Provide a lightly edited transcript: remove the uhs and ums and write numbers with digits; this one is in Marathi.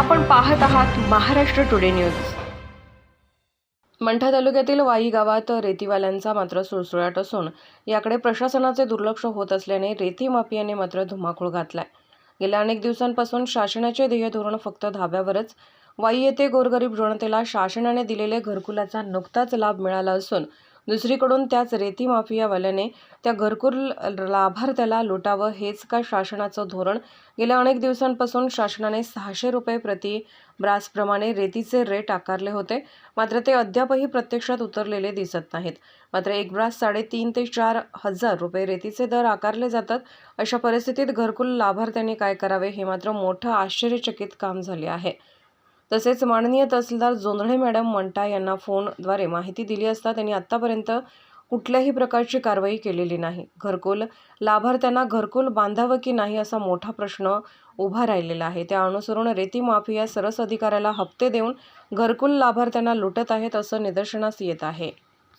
आपण पाहत आहात महाराष्ट्र टुडे न्यूज। मंठा तालुक्यातील वाई गावात रेतीवाल्यांचा मात्र सुळसुळाट असून याकडे प्रशासनाचे दुर्लक्ष होत असल्याने रेती माफियाने मात्र धुमाकूळ घातलाय। गेल्या अनेक दिवसांपासून शासनाचे ध्येय धोरण फक्त धाब्यावरच। वाई येथे गोरगरीब जनतेला शासनाने दिलेले घरकुलाचा नुकताच लाभ मिळाला असून दुसरीकडून त्याच रेती माफियावाल्याने त्या घरकुल लाभार्थ्याला लुटावं हेच का शासनाचं धोरण। गेल्या अनेक दिवसांपासून शासनाने 600 रुपये प्रति ब्रासप्रमाणे रेतीचे रेट आकारले होते, मात्र ते अद्यापही प्रत्यक्षात उतरलेले दिसत नाहीत। मात्र एक ब्रास 3,500 ते 4,000 रुपये रेतीचे दर आकारले जातात। अशा परिस्थितीत घरकुल लाभार्थ्यांनी काय करावे हे मात्र मोठं आश्चर्यचकित काम झाले आहे। तसेच माननीय तहसीलदार जोंधळे मॅडम मंठा यांना फोनद्वारे माहिती दिली असता त्यांनी आतापर्यंत कुठल्याही प्रकारची कारवाई केलेली नाही। घरकुल लाभार्थ्यांना घरकुल बांधावं की नाही असा मोठा प्रश्न उभा राहिलेला आहे। त्या अनुसरून रेती माफिया सरस अधिकाऱ्याला हप्ते देऊन घरकुल लाभार्थ्यांना लुटत आहेत असं निदर्शनास येत आहे।